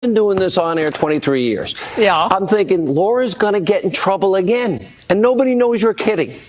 Been doing this on air 23 years. Yeah. I'm thinking Laura's going to get in trouble again, and nobody knows you're kidding.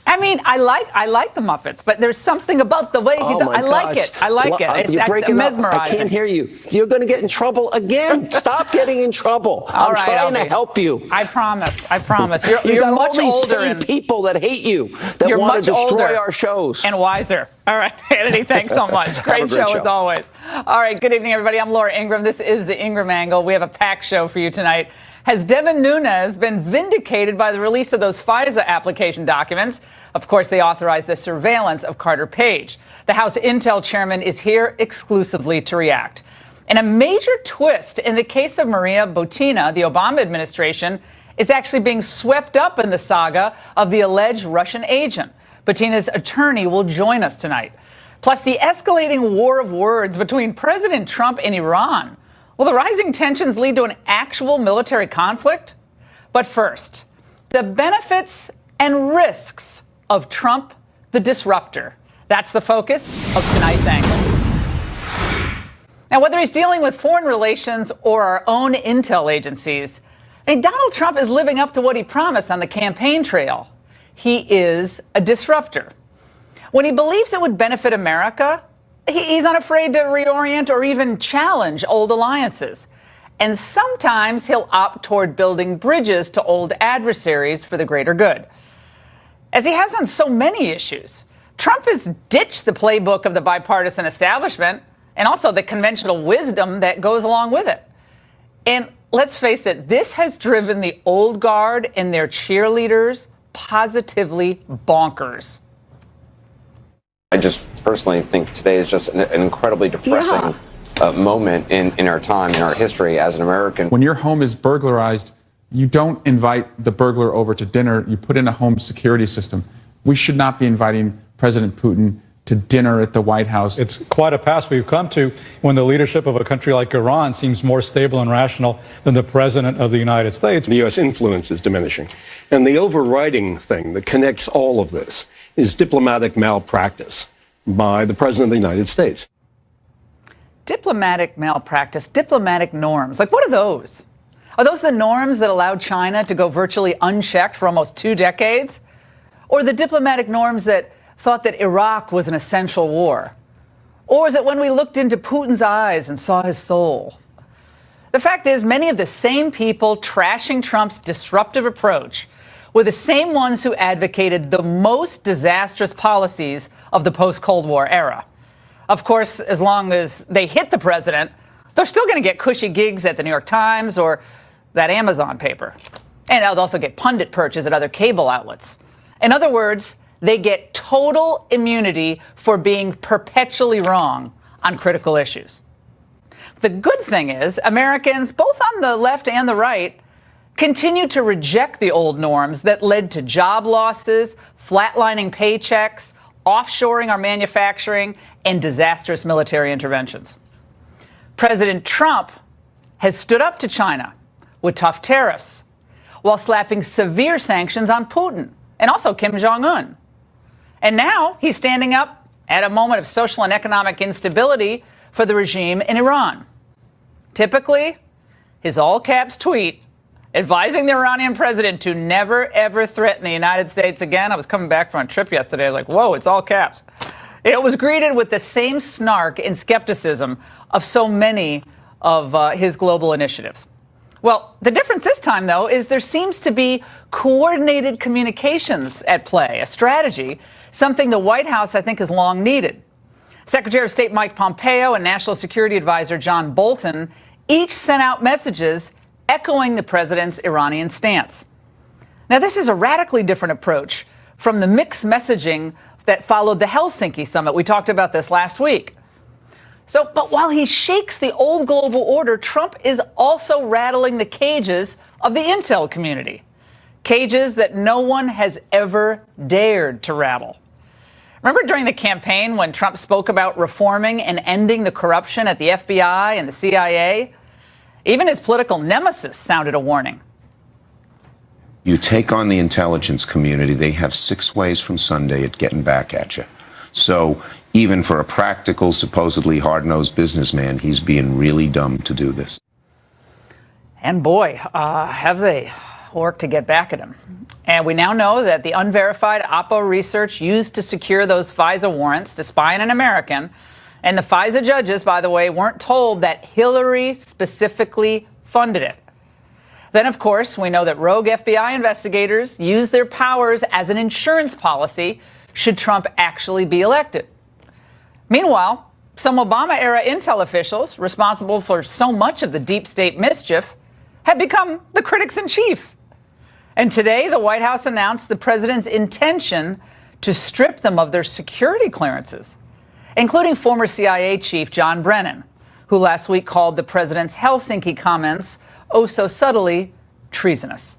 I mean, I like the Muppets, but there's something about the way he does. I like it. I like it. You're breaking mesmerizing. up. I can't hear you. You're going to get in trouble again. Stop getting in trouble. I'm trying to help you. I promise. I promise. You're got much all these older and people that hate you, that want to destroy our shows. And wiser. All right, Hannity, thanks so much. Great show as always. All right, good evening, everybody. I'm Laura Ingraham. This is the Ingraham Angle. We have a packed show for you tonight. Has Devin Nunes been vindicated by the release of those FISA application documents? Of course, they authorized the surveillance of Carter Page. The House Intel chairman is here exclusively to react. And a major twist in the case of Maria Butina, the Obama administration is actually being swept up in the saga of the alleged Russian agent. Butina's attorney will join us tonight. Plus, the escalating war of words between President Trump and Iran. Will the rising tensions lead to an actual military conflict? But first, the benefits and risks of Trump, the disruptor. That's the focus of tonight's angle. Now, whether he's dealing with foreign relations or our own intel agencies, Donald Trump is living up to what he promised on the campaign trail. He is a disruptor. When he believes it would benefit America, he's unafraid to reorient or even challenge old alliances. And sometimes he'll opt toward building bridges to old adversaries for the greater good. As he has on so many issues, Trump has ditched the playbook of the bipartisan establishment and also the conventional wisdom that goes along with it. And let's face it, this has driven the old guard and their cheerleaders positively bonkers. I just personally think today is just an incredibly depressing moment in our time, in our history as an American. When your home is burglarized, you don't invite the burglar over to dinner. You put in a home security system. We should not be inviting President Putin to dinner at the White House. It's quite a pass we've come to when the leadership of a country like Iran seems more stable and rational than the president of the United States. The U.S. influence is diminishing. And the overriding thing that connects all of this is diplomatic malpractice by the president of the United States. Diplomatic malpractice, diplomatic norms. Like, what are those? Are those the norms that allowed China to go virtually unchecked for almost 2 decades? Or the diplomatic norms that thought that Iraq was an essential war? Or is it when we looked into Putin's eyes and saw his soul? The fact is, many of the same people trashing Trump's disruptive approach were the same ones who advocated the most disastrous policies of the post-Cold War era. Of course, as long as they hit the president, they're still going to get cushy gigs at the New York Times or that Amazon paper. And they'll also get pundit perches at other cable outlets. In other words, they get total immunity for being perpetually wrong on critical issues. The good thing is, Americans, both on the left and the right, continue to reject the old norms that led to job losses, flatlining paychecks, offshoring our manufacturing, and disastrous military interventions. President Trump has stood up to China with tough tariffs, while slapping severe sanctions on Putin and also Kim Jong-un. And now he's standing up at a moment of social and economic instability for the regime in Iran. Typically, his all-caps tweet advising the Iranian president to never, ever threaten the United States again. I was coming back from a trip yesterday, like, whoa, it's all caps. It was greeted with the same snark and skepticism of so many of his global initiatives. Well, the difference this time, though, is there seems to be coordinated communications at play, a strategy, something the White House, I think, has long needed. Secretary of State Mike Pompeo and National Security Advisor John Bolton each sent out messages echoing the president's Iranian stance. Now, this is a radically different approach from the mixed messaging that followed the Helsinki summit. We talked about this last week. But while he shakes the old global order, Trump is also rattling the cages of the intel community. Cages that no one has ever dared to rattle. Remember during the campaign when Trump spoke about reforming and ending the corruption at the FBI and the CIA? Even his political nemesis sounded a warning. You take on the intelligence community, they have 6 ways from Sunday at getting back at you. So even for a practical, supposedly hard-nosed businessman, he's being really dumb to do this. And boy, have they worked to get back at him. And we now know that the unverified Oppo research used to secure those FISA warrants to spy on an American, and the FISA judges, by the way, weren't told that Hillary specifically funded it. Then, of course, we know that rogue FBI investigators use their powers as an insurance policy should Trump actually be elected. Meanwhile, some Obama-era intel officials responsible for so much of the deep state mischief have become the critics in chief. And today, the White House announced the president's intention to strip them of their security clearances, including former CIA chief John Brennan, who last week called the president's Helsinki comments oh so subtly treasonous.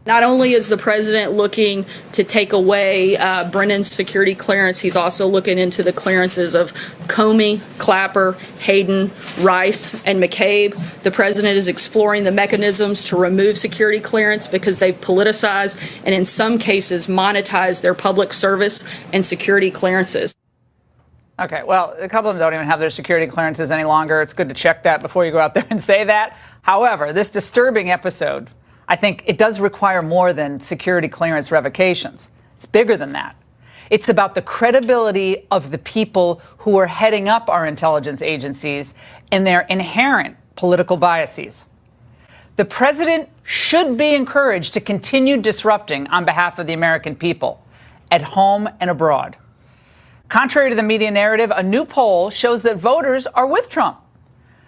Not only is the president looking to take away Brennan's security clearance, he's also looking into the clearances of Comey, Clapper, Hayden, Rice, and McCabe. The president is exploring the mechanisms to remove security clearance because they've politicized and in some cases monetized their public service and security clearances. Okay, well, a couple of them don't even have their security clearances any longer. It's good to check that before you go out there and say that. However, this disturbing episode, I think it does require more than security clearance revocations. It's bigger than that. It's about the credibility of the people who are heading up our intelligence agencies and their inherent political biases. The president should be encouraged to continue disrupting on behalf of the American people, at home and abroad. Contrary to the media narrative, a new poll shows that voters are with Trump.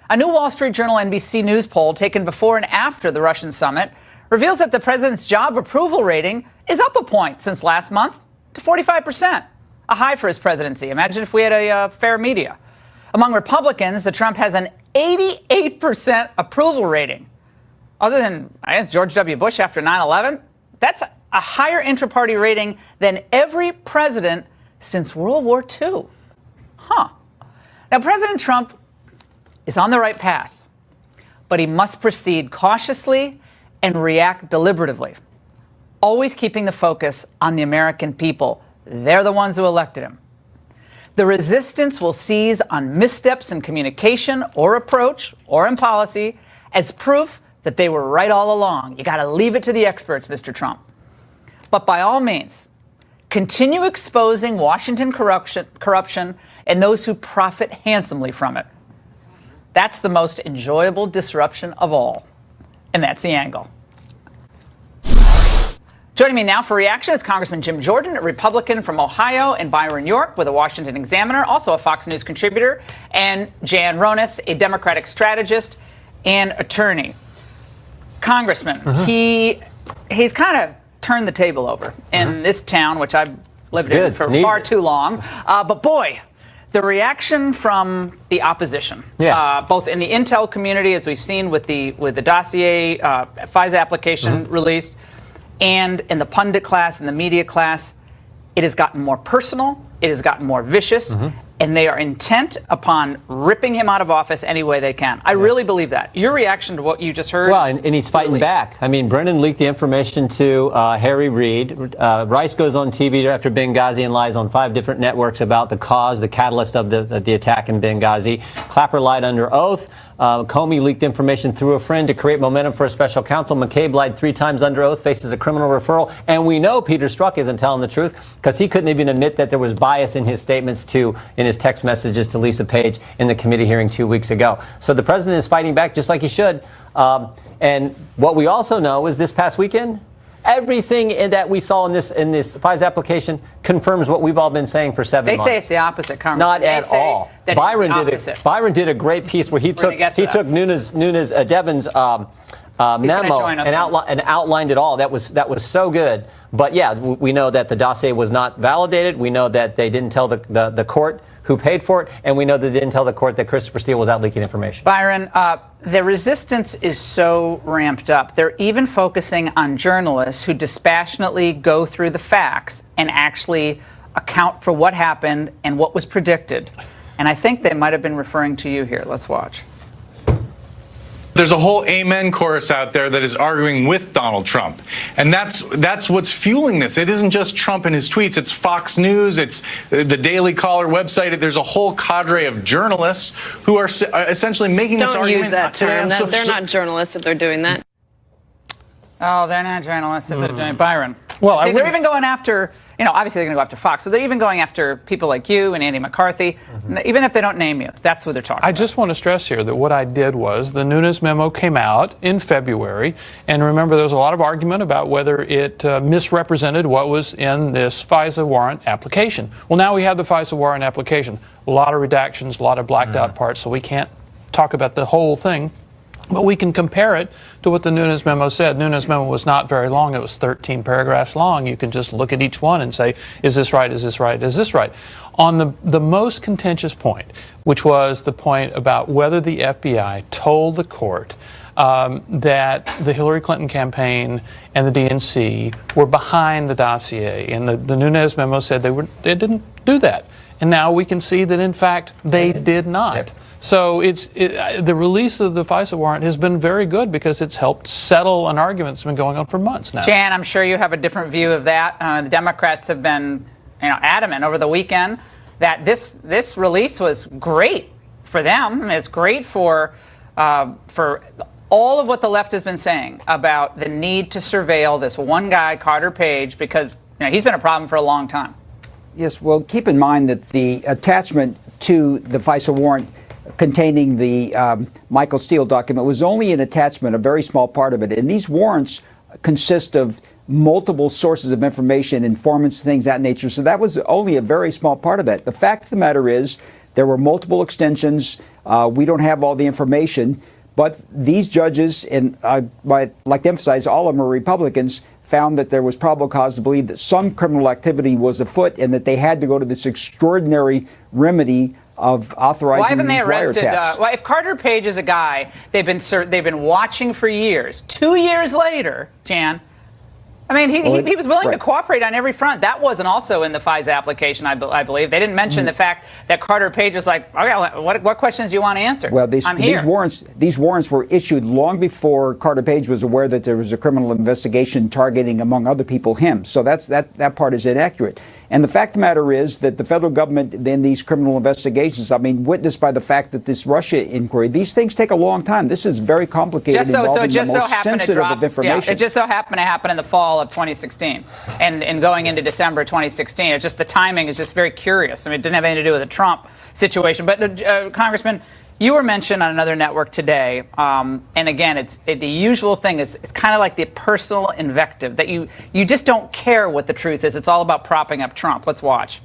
A new Wall Street Journal NBC News poll taken before and after the Russian summit reveals that the president's job approval rating is up a point since last month to 45%, a high for his presidency. Imagine if we had a fair media. Among Republicans, the Trump has an 88% approval rating. Other than, I guess, George W. Bush after 9/11, that's a higher intra-party rating than every president since World War II. Now, President Trump is on the right path, but he must proceed cautiously and react deliberatively, always keeping the focus on the American people. They're the ones who elected him. The resistance will seize on missteps in communication or approach or in policy as proof that they were right all along. You got to leave it to the experts, Mr. Trump. But by all means, continue exposing Washington corruption and those who profit handsomely from it. That's the most enjoyable disruption of all. And that's the angle. Joining me now for reaction is Congressman Jim Jordan, a Republican from Ohio, and Byron York with the Washington Examiner, also a Fox News contributor, and Jan Ronis, a Democratic strategist and attorney. Congressman, he's kind of turned the table over in this town, which I've lived in for far too long. But boy, the reaction from the opposition, both in the intel community, as we've seen with the dossier FISA application released, and in the pundit class and the media class, it has gotten more personal, it has gotten more vicious, and they are intent upon ripping him out of office any way they can. I really believe that. Your reaction to what you just heard? Well, and he's fighting back. I mean, Brennan leaked the information to Harry Reid. Rice goes on TV after Benghazi and lies on 5 different networks about the cause, the catalyst of the attack in Benghazi. Clapper lied under oath. Comey leaked information through a friend to create momentum for a special counsel. McCabe lied 3 times under oath, faces a criminal referral. And we know Peter Strzok isn't telling the truth because he couldn't even admit that there was bias in his statements in his text messages to Lisa Page in the committee hearing 2 weeks ago. So the president is fighting back just like he should. And what we also know is this past weekend, everything that we saw in this FISA application confirms what we've all been saying for 7 months. They say it's the opposite, Congressman. Not at all. Byron did a great piece where he took Nunes Devin's memo and outlined it all. That was so good. But yeah, we know that the dossier was not validated. We know that they didn't tell the court who paid for it, and we know that they didn't tell the court that Christopher Steele was out leaking information. Byron, the resistance is so ramped up. They're even focusing on journalists who dispassionately go through the facts and actually account for what happened and what was predicted. And I think they might have been referring to you here. Let's watch. There's a whole amen chorus out there that is arguing with Donald Trump. And that's what's fueling this. It isn't just Trump and his tweets. It's Fox News. It's the Daily Caller website. There's a whole cadre of journalists who are essentially making this argument. Don't use that term. They're not journalists if they're doing that. Oh, they're not journalists if they're doing Byron. Well, see, they're even going after, obviously they're going to go after Fox. So they're even going after people like you and Andy McCarthy. Even if they don't name you, that's what they're talking about. I just want to stress here that what I did was the Nunes memo came out in February. And remember, there was a lot of argument about whether it misrepresented what was in this FISA warrant application. Well, now we have the FISA warrant application. A lot of redactions, a lot of blacked out parts, so we can't talk about the whole thing. But we can compare it to what the Nunes memo said. Nunes memo was not very long. It was 13 paragraphs long. You can just look at each one and say, is this right, is this right, is this right? On the most contentious point, which was the point about whether the FBI told the court that the Hillary Clinton campaign and the DNC were behind the dossier. And the Nunes memo said they didn't do that. And now we can see that, in fact, they did not. Yep. So the release of the FISA warrant has been very good because it's helped settle an argument that's been going on for months now. Jan, I'm sure you have a different view of that. The Democrats have been adamant over the weekend that this release was great for them. I mean, it's great for all of what the left has been saying about the need to surveil this one guy, Carter Page, because he's been a problem for a long time. Yes, well, keep in mind that the attachment to the FISA warrant containing the Michael Steele document was only an attachment, a very small part of it. And these warrants consist of multiple sources of information, informants, things of that nature. So that was only a very small part of it. The fact of the matter is there were multiple extensions. We don't have all the information. But these judges, and I'd like to emphasize all of them are Republicans, found that there was probable cause to believe that some criminal activity was afoot and that they had to go to this extraordinary remedy of authorizing Why haven't they these arrested? wiretaps. If Carter Page is a guy they've been watching for years, 2 years later, Jan. I mean, he was willing to cooperate on every front. That wasn't also in the FISA application, I believe. They didn't mention the fact that Carter Page is like, okay, what questions do you want to answer? Well, I'm here. These warrants were issued long before Carter Page was aware that there was a criminal investigation targeting, among other people, him. So that part is inaccurate. And the fact of the matter is that the federal government in these criminal investigations, I mean, witnessed by the fact that this Russia inquiry, these things take a long time. This is very complicated, involving the most sensitive of information. Yeah, it just so happened to happen in the fall of 2016 and going into December 2016. It's just the timing is just very curious. I mean, it didn't have anything to do with the Trump situation. But Congressman, you were mentioned on another network today, and again, the usual thing is it's kind of like the personal invective that you just don't care what the truth is. It's all about propping up Trump. Let's watch.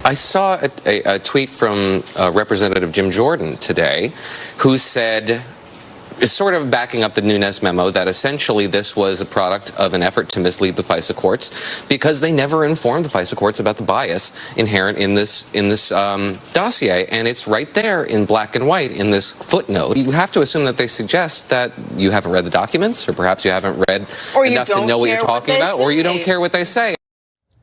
I saw a tweet from Representative Jim Jordan today, who said, is sort of backing up the Nunes memo, that essentially this was a product of an effort to mislead the FISA courts because they never informed the FISA courts about the bias inherent in this dossier. And it's right there in black and white in this footnote. You have to assume that they suggest that you haven't read the documents, or perhaps you haven't read enough to know what you're talking about, or you don't care what they say.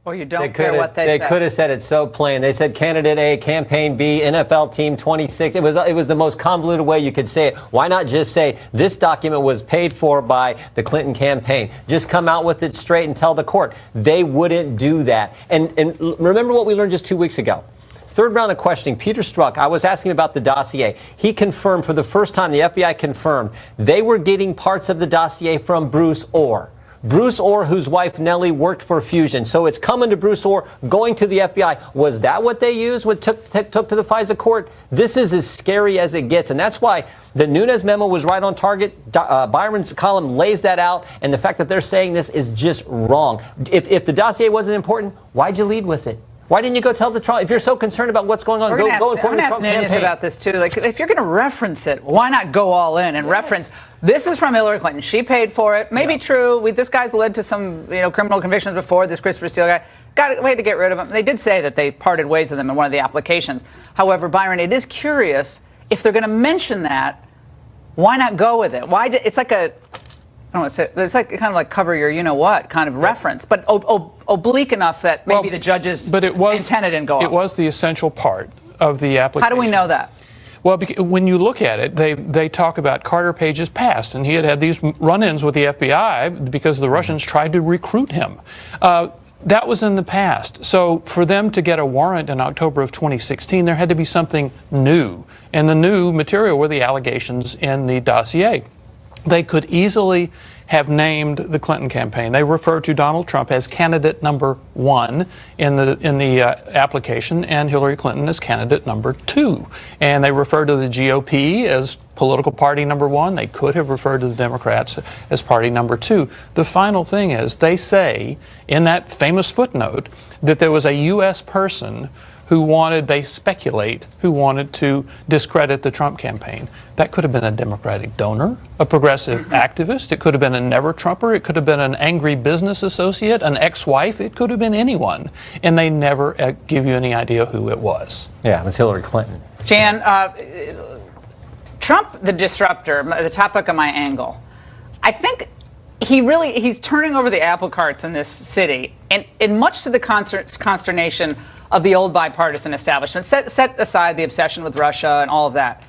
Or you don't care what they say. They could have said it so plain. They said candidate A, campaign B, NFL team 26. It was the most convoluted way you could say it. Why not just say this document was paid for by the Clinton campaign? Just come out with it straight and tell the court. They wouldn't do that. And remember what we learned just 2 weeks ago. Third round of questioning, Peter Strzok, I was asking about the dossier. He confirmed for the first time, the FBI confirmed, they were getting parts of the dossier from Bruce Orr. Bruce Orr, whose wife Nellie worked for Fusion. So it's coming to Bruce Orr, going to the FBI. Was that what they used when took to the FISA court? This is as scary as it gets. And that's why the Nunes memo was right on target. Byron's column lays that out. And the fact that they're saying this is just wrong. If the dossier wasn't important, why'd you lead with it? Why didn't you go tell the Trump? If you're so concerned about what's going on, go inform the Trump campaign. I'm ask about this too. Like, if you're going to reference it, why not go all in and reference? This is from Hillary Clinton. She paid for it. Maybe true. This guy's led to some, criminal convictions before. This Christopher Steele guy got a way to get rid of him. They did say that they parted ways with him in one of the applications. However, Byron, it is curious if they're going to mention that. Why not go with it? It's like a. I don't want to say, it's like kind of like cover your you-know-what kind of reference, but oblique enough that maybe the judges intended and go off. It was the essential part of the application. How do we know that? Well, when you look at it, they talk about Carter Page's past, and he had these run-ins with the FBI because the Russians tried to recruit him. That was in the past. So for them to get a warrant in October of 2016, there had to be something new. And the new material were the allegations in the dossier. They could easily have named the Clinton campaign. They refer to Donald Trump as candidate number 1 in the application, and Hillary Clinton as candidate number 2. And they refer to the GOP as political party number 1. They could have referred to the Democrats as party number 2. The final thing is they say in that famous footnote that there was a U.S. person who wanted to discredit the Trump campaign. That could have been a Democratic donor, a progressive activist. It could have been a never-Trumper. It could have been an angry business associate, an ex-wife. It could have been anyone. And they never give you any idea who it was. Yeah, it was Hillary Clinton. Jan, Trump, the disruptor, the topic of my angle, I think he's turning over the apple carts in this city, and much to the consternation of the old bipartisan establishment. Set aside the obsession with Russia and all of that.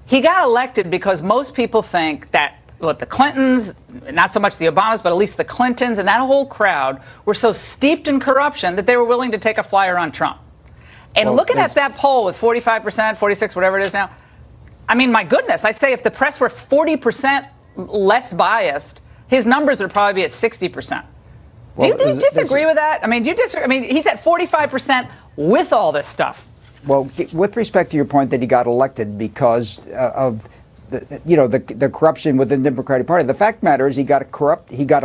He got elected because most people think that the Clintons, not so much the Obamas, but at least the Clintons and that whole crowd were so steeped in corruption that they were willing to take a flyer on Trump. And looking at that poll with 45%, 46, whatever it is now, I mean, my goodness, I say if the press were 40% less biased, his numbers would probably be at 60%. Do you disagree with that? I mean, do you disagree? I mean, he's at 45% with all this stuff. Well, with respect to your point that he got elected because of the corruption within the Democratic Party, the fact matters he got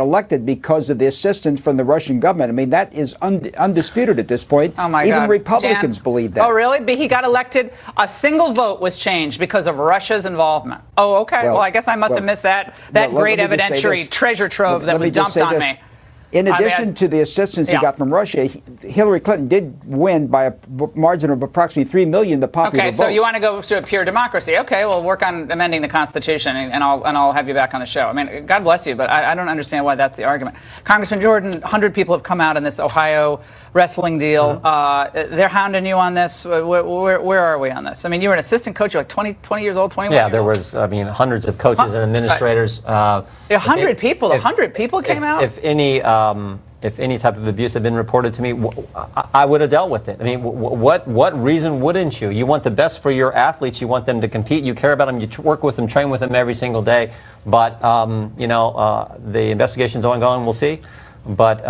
elected because of the assistance from the Russian government. I mean, that is undisputed at this point. Oh my God. God. Republicans believe that. Oh, really? But he got elected. A single vote was changed because of Russia's involvement. Oh, okay. Well, I guess I must have missed that great evidentiary treasure trove that was dumped on me. In addition to the assistance he got from Russia, Hillary Clinton did win by a margin of approximately 3 million the popular vote. Okay, so you want to go to a pure democracy. Okay, well, work on amending the Constitution, and I'll have you back on the show. I mean, God bless you, but I don't understand why that's the argument. Congressman Jordan, 100 people have come out in this Ohio wrestling deal. They're hounding you on this. Where are we on this? I mean, you were an assistant coach. You're like 20 years old, 21 Yeah, there was, hundreds of coaches and administrators. 100 people? 100 people came out? If any type of abuse had been reported to me, I would have dealt with it. I mean, what reason wouldn't you? You want the best for your athletes. You want them to compete. You care about them. You work with them, train with them every single day. But, the investigation's ongoing. We'll see. But,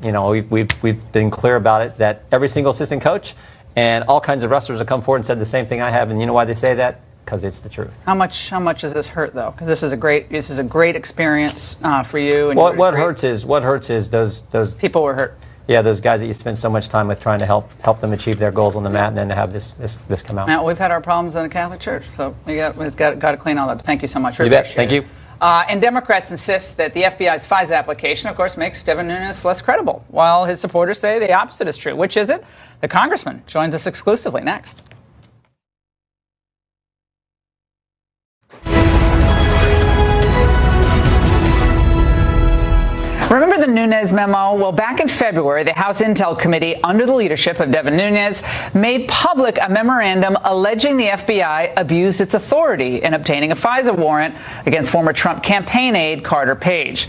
we've been clear about it, that every single assistant coach and all kinds of wrestlers have come forward and said the same thing I have. And you know why they say that? Because it's the truth. How much does this hurt, though? Because this is a great experience for you. And what hurts is those people were hurt. Yeah, those guys that you spend so much time with trying to help them achieve their goals on the mat, and then to have this come out. Now, we've had our problems in the Catholic Church, so we've got to clean all that. Thank you so much. You bet. Thank you. And Democrats insist that the FBI's FISA application, of course, makes Devin Nunes less credible, while his supporters say the opposite is true. Which is it? The congressman joins us exclusively next. Remember the Nunes memo? Well, back in February, the House Intel Committee, under the leadership of Devin Nunes, made public a memorandum alleging the FBI abused its authority in obtaining a FISA warrant against former Trump campaign aide Carter Page.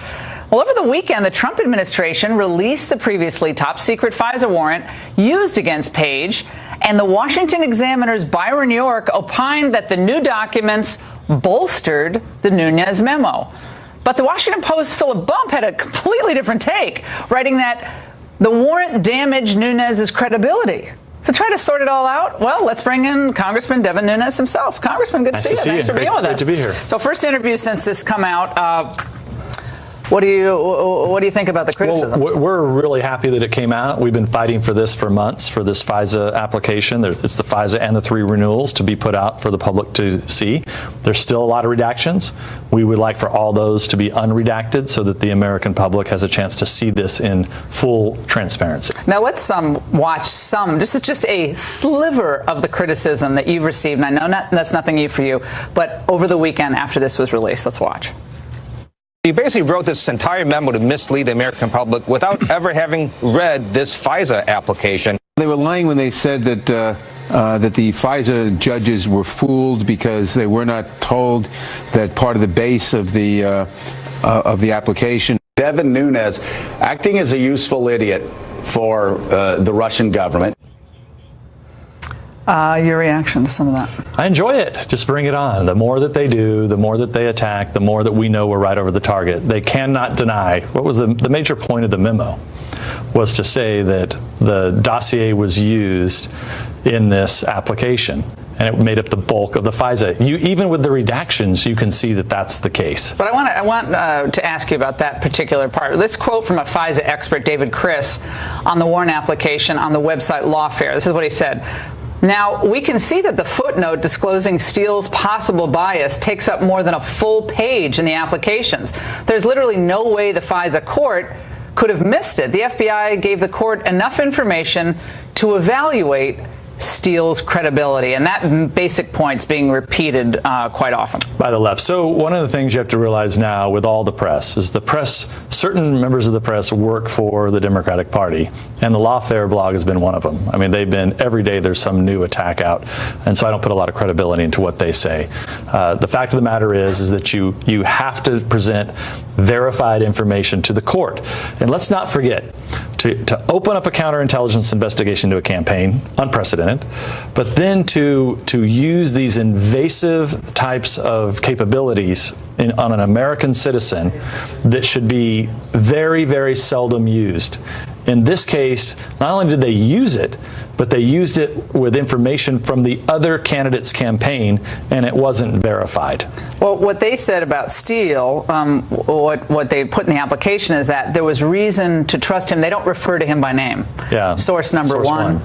Well, over the weekend, the Trump administration released the previously top-secret FISA warrant used against Page, and the Washington Examiner's Byron York opined that the new documents bolstered the Nunes memo. But the Washington Post's Philip Bump had a completely different take, writing that the warrant damaged Nunes' credibility. So try to sort it all out. Well, let's bring in Congressman Devin Nunes himself. Congressman, good to see you. Thanks for being with us. Great to be here. So first interview since this come out. What do you think about the criticism? Well, we're really happy that it came out. We've been fighting for this for months, for this FISA application. It's the FISA and the 3 renewals to be put out for the public to see. There's still a lot of redactions. We would like for all those to be unredacted so that the American public has a chance to see this in full transparency. Now let's watch some. This is just a sliver of the criticism that you've received. And I know that's nothing new for you, but over the weekend after this was released, let's watch. He basically wrote this entire memo to mislead the American public without ever having read this FISA application. They were lying when they said that that the FISA judges were fooled because they were not told that part of the base of the application. Devin Nunes acting as a useful idiot for the Russian government. Your reaction to some of that? I enjoy it. Just bring it on. The more that they do, the more that they attack, the more that we know we're right over the target. They cannot deny. What was the major point of the memo was to say that the dossier was used in this application, and it made up the bulk of the FISA. Even with the redactions, you can see that that's the case. But I want to ask you about that particular part. Let's quote from a FISA expert, David Criss, on the warrant application on the website Lawfare. This is what he said. Now, we can see that the footnote disclosing Steele's possible bias takes up more than a full page in the applications. There's literally no way the FISA court could have missed it. The FBI gave the court enough information to evaluate Steele's credibility, and that basic point's being repeated quite often by the left. So one of the things you have to realize now with all the press is the press, certain members of the press work for the Democratic Party, and the Lawfare blog has been one of them. I mean, they've been, every day there's some new attack out, and so I don't put a lot of credibility into what they say. The fact of the matter is that you have to present verified information to the court. And let's not forget, to open up a counterintelligence investigation to a campaign, unprecedented, but then to use these invasive types of capabilities on an American citizen that should be very, very seldom used. In this case, not only did they use it, but they used it with information from the other candidate's campaign, and it wasn't verified. Well, what they said about Steele, what they put in the application is that there was reason to trust him. They don't refer to him by name. Yeah. Source number one.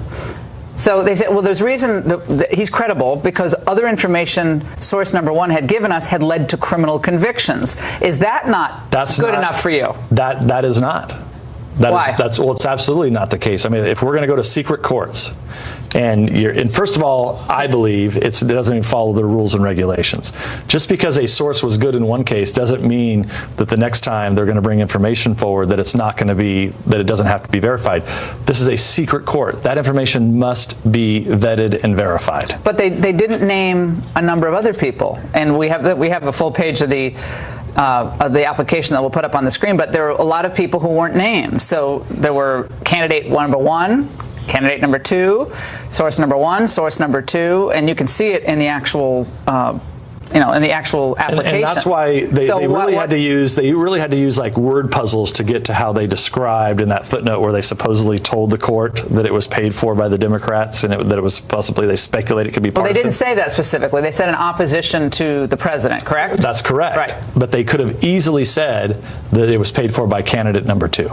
So they said, well, there's reason that he's credible because other information source number one had given us had led to criminal convictions. Is that not good enough for you? That is not. Why? Well, it's absolutely not the case. I mean, if we're going to go to secret courts, and first of all, I believe it doesn't even follow the rules and regulations. Just because a source was good in one case doesn't mean that the next time they're going to bring information forward that it's not going to be, that it doesn't have to be verified. This is a secret court. That information must be vetted and verified. But they didn't name a number of other people, and we have a full page of the application that we'll put up on the screen, but there were a lot of people who weren't named. So there were candidate number one, candidate number two, source number one, source number two, and you can see it in the actual in the actual application. And that's why they really had to use like word puzzles to get to how they described in that footnote where they supposedly told the court that it was paid for by the Democrats and that it was possibly, they speculated it could be partisan. Well, they didn't say that specifically. They said in opposition to the president, correct? That's correct. Right. But they could have easily said that it was paid for by candidate number two.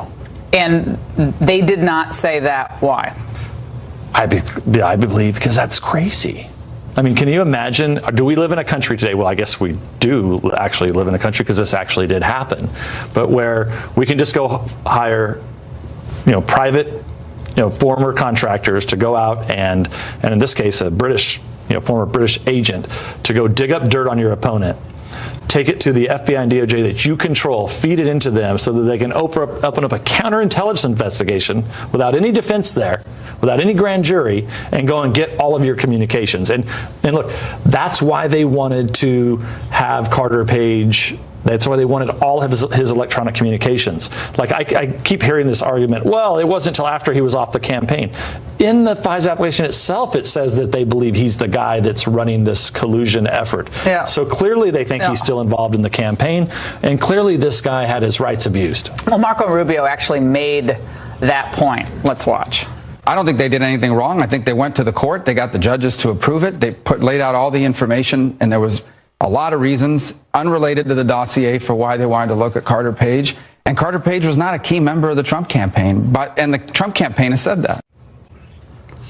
And they did not say that. Why? I believe because that's crazy. I mean, can you imagine, do we live in a country today? Well, I guess we do actually live in a country because this actually did happen, but where we can just go hire, private, former contractors to go out and in this case, a British, former British agent to go dig up dirt on your opponent, take it to the FBI and DOJ that you control, feed it into them so that they can open up a counterintelligence investigation without any defense there, without any grand jury, and go and get all of your communications. And look, that's why they wanted to have Carter Page. That's why they wanted all of his electronic communications. Like I keep hearing this argument, well, it wasn't until after he was off the campaign. In the FISA application itself, it says that they believe he's the guy that's running this collusion effort. Yeah. So clearly they think he's still involved in the campaign, and clearly this guy had his rights abused. Well, Marco Rubio actually made that point. Let's watch. I don't think they did anything wrong. I think they went to the court. They got the judges to approve it. They laid out all the information, and there was a lot of reasons unrelated to the dossier for why they wanted to look at Carter Page. And Carter Page was not a key member of the Trump campaign, and the Trump campaign has said that.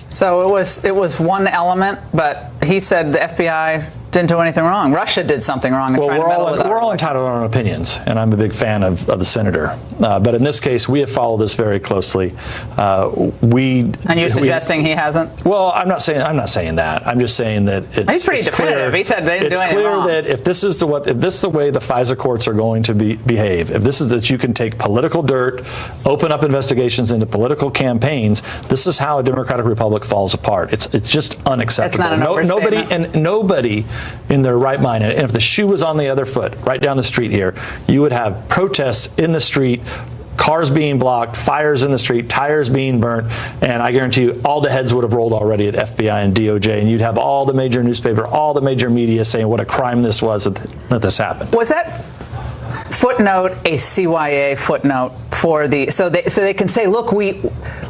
So it was one element, but he said the FBI didn't do anything wrong. Russia did something wrong. Well, we're all entitled to our own opinions, and I'm a big fan of the senator. But in this case, we have followed this very closely. And you're suggesting he hasn't? Well, I'm not saying that. I'm just saying that he's pretty definitive. Clear, he said they didn't do anything wrong. It's clear that if this is the way the FISA courts are going to behave, if this is that you can take political dirt, open up investigations into political campaigns, this is how a democratic republic falls apart. It's just unacceptable. That's not an overstatement. Nobody in their right mind, and if the shoe was on the other foot, right down the street here, you would have protests in the street, cars being blocked, fires in the street, tires being burnt, and I guarantee you all the heads would have rolled already at FBI and DOJ, and you'd have all the major newspaper, all the major media saying what a crime this was that this happened. Was that footnote a CYA footnote for the so they can say, look, we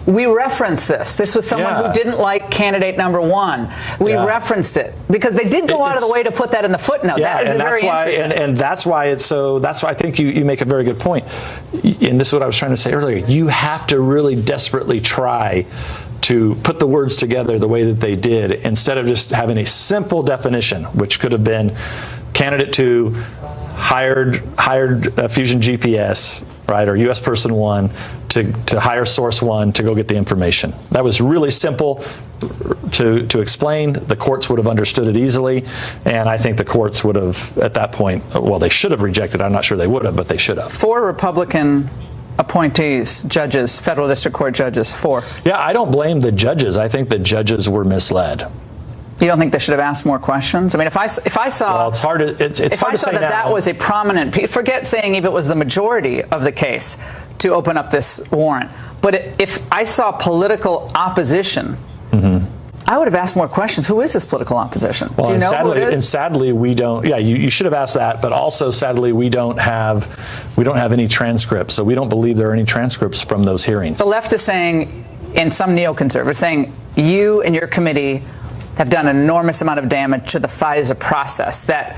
referenced this. This was someone who didn't like candidate number one. We referenced it because they did go out of the way to put that in the footnote. Yeah, that is very interesting. And that's why it's so. That's why I think you make a very good point. And this is what I was trying to say earlier. You have to really desperately try to put the words together the way that they did, instead of just having a simple definition, which could have been candidate 2 hired Fusion GPS, right, or U.S. person 1 to hire source 1 to go get the information. That was really simple to explain. The courts would have understood it easily, and I think the courts would have, at that point, well, they should have rejected it. I'm not sure they would have, but they should have. 4 Republican appointees, judges, federal district court judges, 4. Yeah, I don't blame the judges. I think the judges were misled. You don't think they should have asked more questions? I mean, if I saw, well, it's hard to say now. That was a prominent, forget saying if it was the majority of the case to open up this warrant, but if I saw political opposition, I would have asked more questions. Who is this political opposition? Well, do you know who it is? And sadly, we don't. Yeah, you should have asked that, but also sadly, we don't have any transcripts, so we don't believe there are any transcripts from those hearings. The left is saying, and some neoconservatives saying, you and your committee have done an enormous amount of damage to the FISA process, that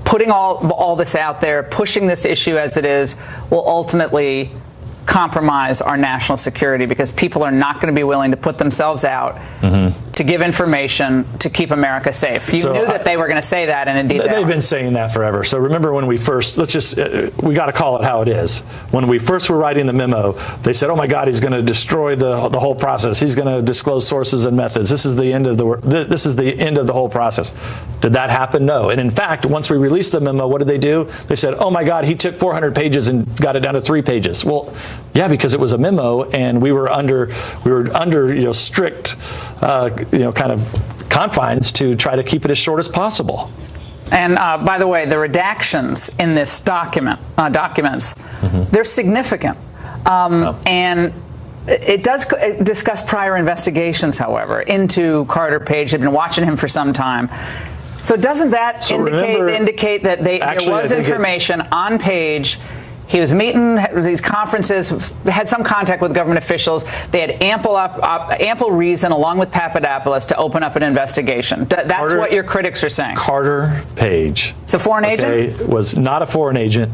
putting all this out there, pushing this issue as it is, will ultimately compromise our national security, because people are not going to be willing to put themselves out to give information to keep America safe. You knew that they were going to say that, and indeed they've been saying that forever. So remember when we first, we got to call it how it is. When we first were writing the memo, they said, oh my God, he's going to destroy the whole process. He's going to disclose sources and methods. This is the end of the whole process. Did that happen? No. And in fact, once we released the memo, what did they do? They said, oh my God, he took 400 pages and got it down to 3 pages. Well, yeah, because it was a memo, and we were under strict kind of confines to try to keep it as short as possible. And by the way, the redactions in this documents, they're significant, and it does discuss prior investigations, however, into Carter Page. They've been watching him for some time. So doesn't that indicate that there was information on Page? He was meeting these conferences, had some contact with government officials. They had ample reason, along with Papadopoulos, to open up an investigation. That's what your critics are saying. Carter Page. It's a foreign agent? Was not a foreign agent.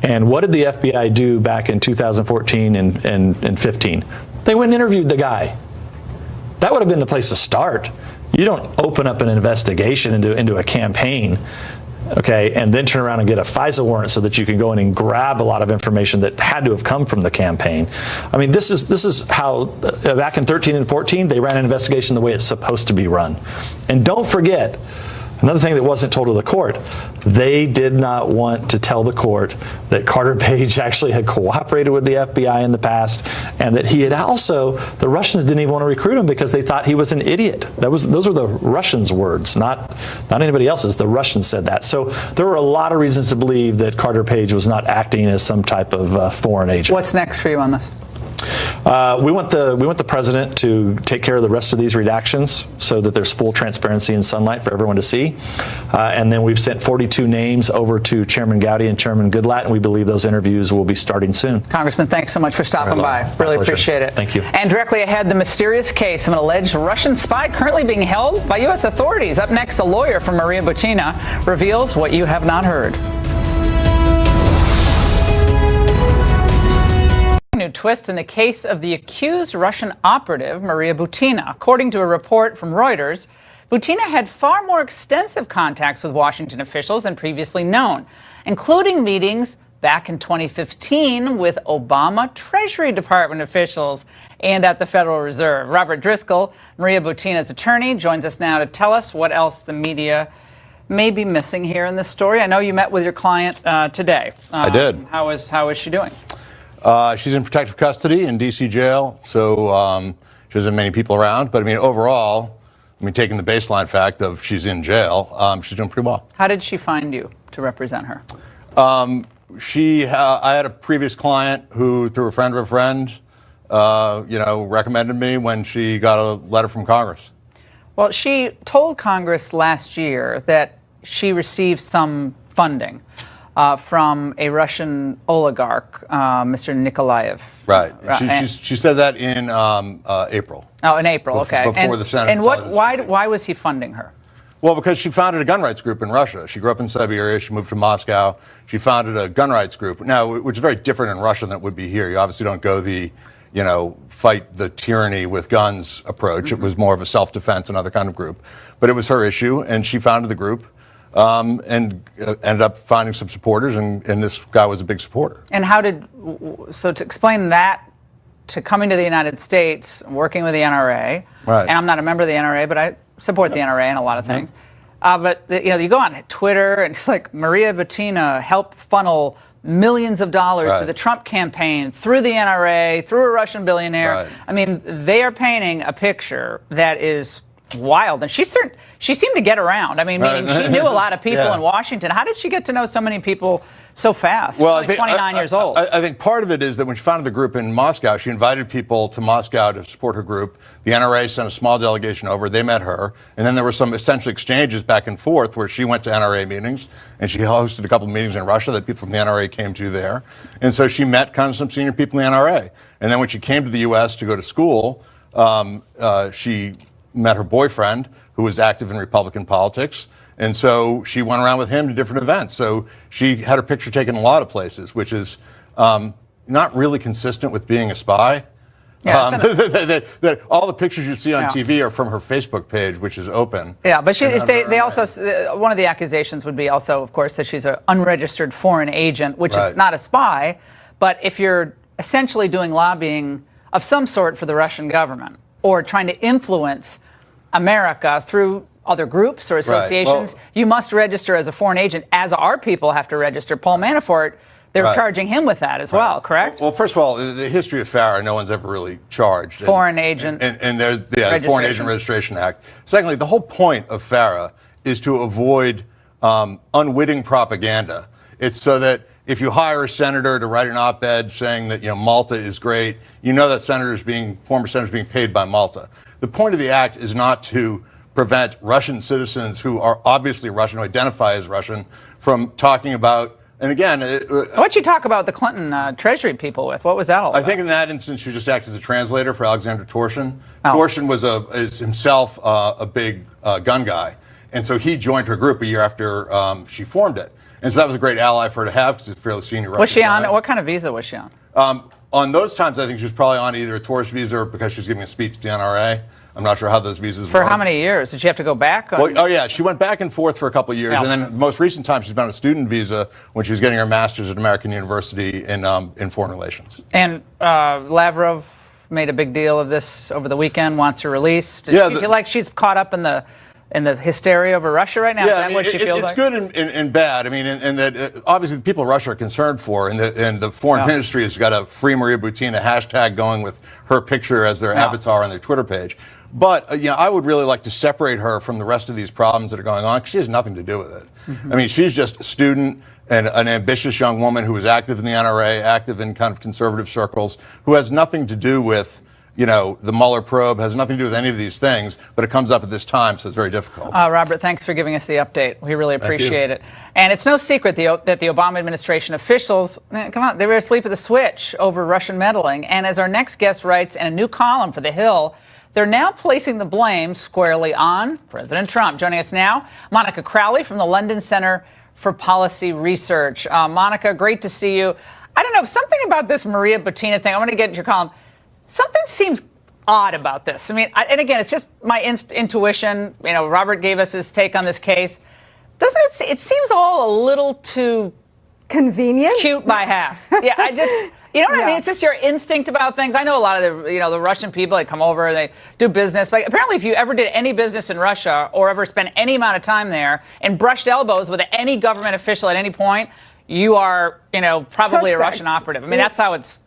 And what did the FBI do back in 2014 and 15? They went and interviewed the guy. That would have been the place to start. You don't open up an investigation into a campaign, okay, and then turn around and get a FISA warrant so that you can go in and grab a lot of information that had to have come from the campaign. I mean, this is how back in 13 and 14 they ran an investigation the way it's supposed to be run. And don't forget, another thing that wasn't told to the court, they did not want to tell the court that Carter Page actually had cooperated with the FBI in the past, and that he had also, the Russians didn't even want to recruit him because they thought he was an idiot. Those were the Russians' words, not anybody else's. The Russians said that. So there were a lot of reasons to believe that Carter Page was not acting as some type of foreign agent. What's next for you on this? We want the president to take care of the rest of these redactions so that there's full transparency and sunlight for everyone to see. And then we've sent 42 names over to Chairman Gowdy and Chairman Goodlatte, and we believe those interviews will be starting soon. Congressman, thanks so much for stopping by. Really appreciate it. Thank you. And directly ahead, the mysterious case of an alleged Russian spy currently being held by U.S. authorities. Up next, the lawyer for Maria Butina reveals what you have not heard. New twist in the case of the accused Russian operative, Maria Butina. According to a report from Reuters, Butina had far more extensive contacts with Washington officials than previously known, including meetings back in 2015 with Obama Treasury Department officials and at the Federal Reserve. Robert Driscoll, Maria Butina's attorney, joins us now to tell us what else the media may be missing here in this story. I know you met with your client today. I did. How is she doing? She's in protective custody in D.C. jail, so she doesn't have many people around. But I mean, overall, taking the baseline fact of she's in jail, she's doing pretty well. How did she find you to represent her? I had a previous client who, through a friend of a friend, recommended me when she got a letter from Congress. Well, she told Congress last year that she received some funding from a Russian oligarch, Mr. Nikolaev. Right. She said that in April. Oh, in April. Okay. Before the Senate. And why was he funding her? Well, because she founded a gun rights group in Russia. She grew up in Siberia. She moved to Moscow. She founded a gun rights group. Now, which is very different in Russia than it would be here. You obviously don't go the, fight the tyranny with guns approach. Mm-hmm. It was more of a self-defense, another kind of group. But it was her issue, and she founded the group and ended up finding some supporters, and this guy was a big supporter. And so to explain that, to coming to the United States, working with the NRA, right. And I'm not a member of the NRA, but I support the NRA in a lot of things. But you go on Twitter and it's like Maria Butina helped funnel millions of dollars to the Trump campaign through the NRA, through a Russian billionaire. Right. I mean, they are painting a picture that is wild. And she seemed to get around. I mean, meaning she knew a lot of people in Washington. How did she get to know so many people so fast? Well, She's only 29 years old. I think part of it is that when she founded the group in Moscow, she invited people to Moscow to support her group. The NRA sent a small delegation over. They met her. And then there were some essential exchanges back and forth where she went to NRA meetings and she hosted a couple of meetings in Russia that people from the NRA came to there. And so she met kind of some senior people in the NRA. And then when she came to the U.S. to go to school, she met her boyfriend, who was active in Republican politics. And so she went around with him to different events. So she had her picture taken in a lot of places, which is not really consistent with being a spy. Yeah, all the pictures you see on TV are from her Facebook page, which is open. Yeah, but they also, one of the accusations would be also, of course, that she's an unregistered foreign agent, which is not a spy. But if you're essentially doing lobbying of some sort for the Russian government or trying to influence America through other groups or associations, you must register as a foreign agent, as our people have to register. Paul Manafort, they're charging him with that as well, correct? Well, first of all, the history of FARA, no one's ever really charged. Foreign agent. And there's the Foreign Agent Registration Act. Secondly, the whole point of FARA is to avoid unwitting propaganda. It's so that if you hire a senator to write an op-ed saying that Malta is great, you know that former senators being paid by Malta. The point of the act is not to prevent Russian citizens who are obviously Russian, who identify as Russian, from talking about. And again, what'd you talk about the Clinton Treasury people with? What was that all about? I think in that instance, she just acted as a translator for Alexander Torshin. Torshin is himself a big gun guy, and so he joined her group a year after she formed it. And so that was a great ally for her to have because she's a fairly senior Russian. Was she on? guy. What kind of visa was she on? On those times, I think she was probably on either a tourist visa or because she was giving a speech to the NRA. I'm not sure how those visas For work. how many years? Did she have to go back? Well, yeah, she went back and forth for a couple of years. And then the most recent time, she's been on a student visa when she was getting her master's at American University in foreign relations. And Lavrov made a big deal of this over the weekend, wants her released. Does she feel like she's caught up in the hysteria over Russia right now? Yeah, Is that what she feels it's like? good and bad. I mean, and that obviously the people of Russia are concerned for, and the foreign ministry has got a Free Maria Butina hashtag going with her picture as their avatar on their Twitter page. But I would really like to separate her from the rest of these problems that are going on because she has nothing to do with it. Mm-hmm. I mean, she's just a student and an ambitious young woman who was active in the NRA, active in kind of conservative circles, who has nothing to do with the Mueller probe, has nothing to do with any of these things, but it comes up at this time, so it's very difficult. Robert, thanks for giving us the update. We really appreciate it. And it's no secret that the Obama administration officials, they were asleep at the switch over Russian meddling. And as our next guest writes in a new column for The Hill, they're now placing the blame squarely on President Trump. Joining us now, Monica Crowley from the London Center for Policy Research. Monica, great to see you. I don't know, something about this Maria Butina thing, I want to get into your column. Something seems odd about this. I mean, and again, it's just my intuition. You know, Robert gave us his take on this case. Doesn't it? It seems all a little too convenient, cute by half. Yeah, I just. You know what I mean? It's just your instinct about things. I know a lot of the Russian people, they come over and they do business. But apparently if you ever did any business in Russia or ever spent any amount of time there and brushed elbows with any government official at any point, you are, probably a Russian operative. I mean, that's how it's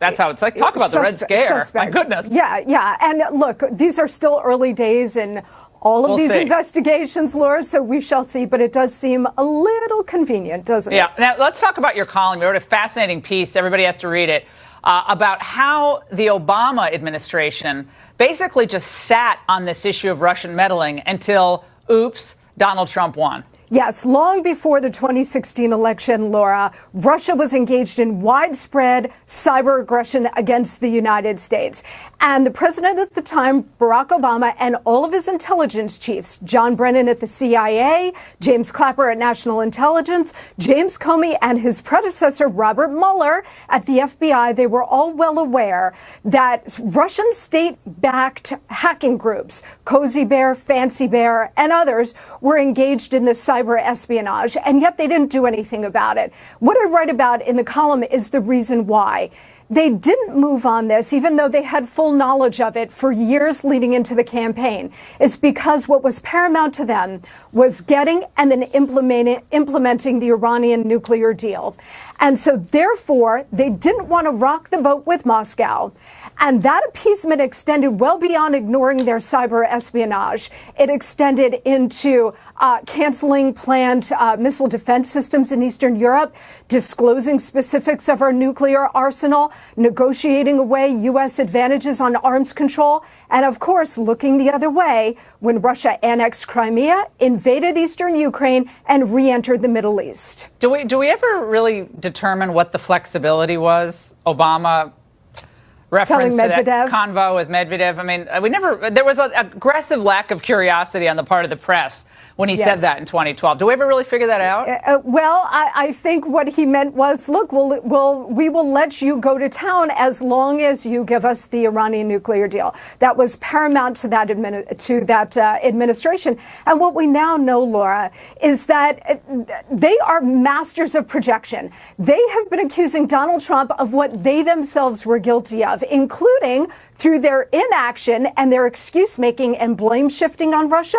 like. Talk about the Red Scare. My goodness. Yeah. And look, these are still early days in all of these investigations, Laura, so we shall see. But it does seem a little convenient, doesn't it? Yeah. Now, let's talk about your column. You wrote a fascinating piece. Everybody has to read it. About how the Obama administration basically just sat on this issue of Russian meddling until, oops, Donald Trump won. Yes, long before the 2016 election, Laura, Russia was engaged in widespread cyber aggression against the United States. And the president at the time, Barack Obama, and all of his intelligence chiefs, John Brennan at the CIA, James Clapper at National Intelligence, James Comey and his predecessor, Robert Mueller at the FBI, they were all well aware that Russian state-backed hacking groups, Cozy Bear, Fancy Bear, and others were engaged in this cyber espionage, and yet they didn't do anything about it. What I write about in the column is the reason why. They didn't move on this, even though they had full knowledge of it for years leading into the campaign. It's because what was paramount to them was getting and then implementing the Iranian nuclear deal. And so therefore, they didn't want to rock the boat with Moscow. And that appeasement extended well beyond ignoring their cyber espionage. It extended into canceling planned missile defense systems in Eastern Europe, disclosing specifics of our nuclear arsenal, negotiating away U.S. advantages on arms control, and of course, looking the other way when Russia annexed Crimea, invaded eastern Ukraine, and re-entered the Middle East. Do we ever really determine what the flexibility was? Obama reference to that convo with Medvedev. I mean, there was an aggressive lack of curiosity on the part of the press when he said that in 2012. Do we ever really figure that out? Well, I think what he meant was, look, we will let you go to town as long as you give us the Iranian nuclear deal. That was paramount to that administration. And what we now know, Laura, is that they are masters of projection. They have been accusing Donald Trump of what they themselves were guilty of, including through their inaction and their excuse making and blame shifting on Russia,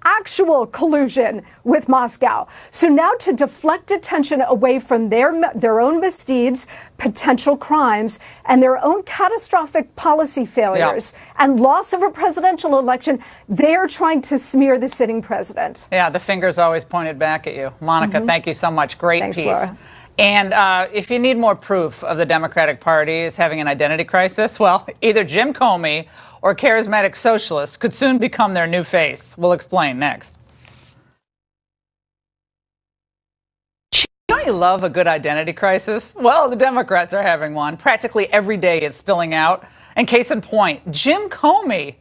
actual collusion with Moscow. So now to deflect attention away from their own misdeeds, potential crimes, and their own catastrophic policy failures and loss of a presidential election, they're trying to smear the sitting president. Yeah, the finger's always pointed back at you. Monica, thank you so much. Great piece. Laura. And if you need more proof of the Democratic Party is having an identity crisis, well, either Jim Comey or charismatic socialists could soon become their new face. We'll explain next. Don't you love a good identity crisis? Well, the Democrats are having one. Practically every day it's spilling out. And case in point, Jim Comey,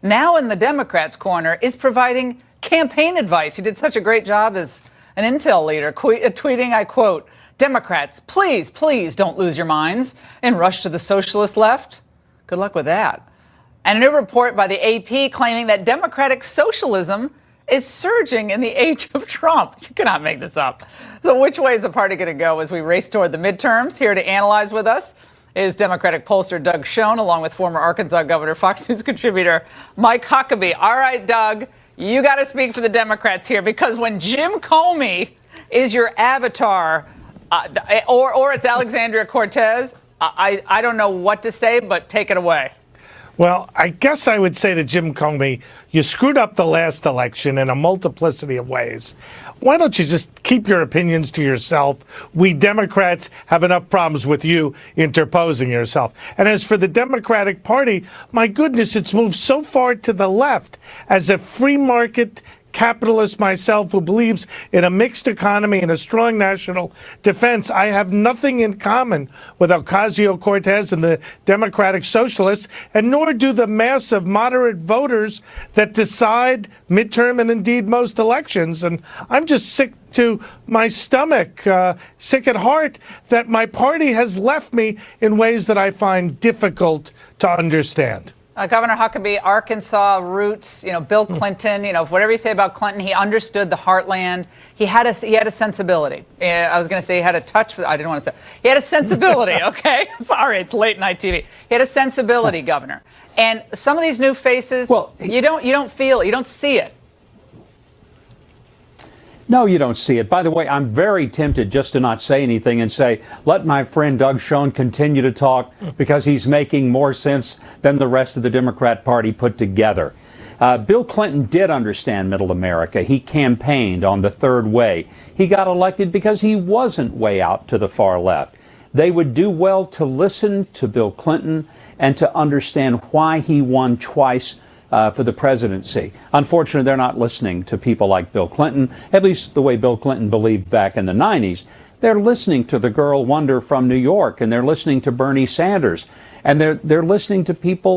now in the Democrats' corner, is providing campaign advice. He did such a great job as an intel leader, tweeting, I quote, "Democrats, please, please don't lose your minds and rush to the socialist left." Good luck with that. And a new report by the AP claiming that democratic socialism is surging in the age of Trump. You cannot make this up. So which way is the party going to go as we race toward the midterms? Here to analyze with us is Democratic pollster Doug Schoen, along with former Arkansas Governor, Fox News contributor Mike Huckabee. All right, Doug, you got to speak for the Democrats here, because when Jim Comey is your avatar, or it's Alexandria Cortez, I don't know what to say, but take it away. Well, I guess I would say to Jim Comey, you screwed up the last election in a multiplicity of ways. Why don't you just keep your opinions to yourself? We Democrats have enough problems with you interposing yourself. And as for the Democratic Party, my goodness, it's moved so far to the left. As a free market capitalist myself who believes in a mixed economy and a strong national defense, I have nothing in common with Ocasio-Cortez and the Democratic Socialists, and nor do the mass of moderate voters that decide midterm and indeed most elections. And I'm just sick to my stomach, sick at heart, that my party has left me in ways that I find difficult to understand. Governor Huckabee, Arkansas roots, Bill Clinton, whatever you say about Clinton, he understood the heartland. He had a sensibility. I was going to say he had a touch, I didn't want to say. He had a sensibility, okay? Sorry, it's late night TV. He had a sensibility, Governor. And some of these new faces, you don't feel it, you don't see it. No, you don't see it. By the way, I'm very tempted just to not say anything and say, let my friend Doug Schoen continue to talk because he's making more sense than the rest of the Democrat Party put together. Bill Clinton did understand middle America. He campaigned on the third way. He got elected because he wasn't way out to the far left. They would do well to listen to Bill Clinton and to understand why he won twice for the presidency. Unfortunately, they're not listening to people like Bill Clinton, at least the way Bill Clinton believed back in the 90s. They're listening to the girl wonder from New York, and they're listening to Bernie Sanders, and they're listening to people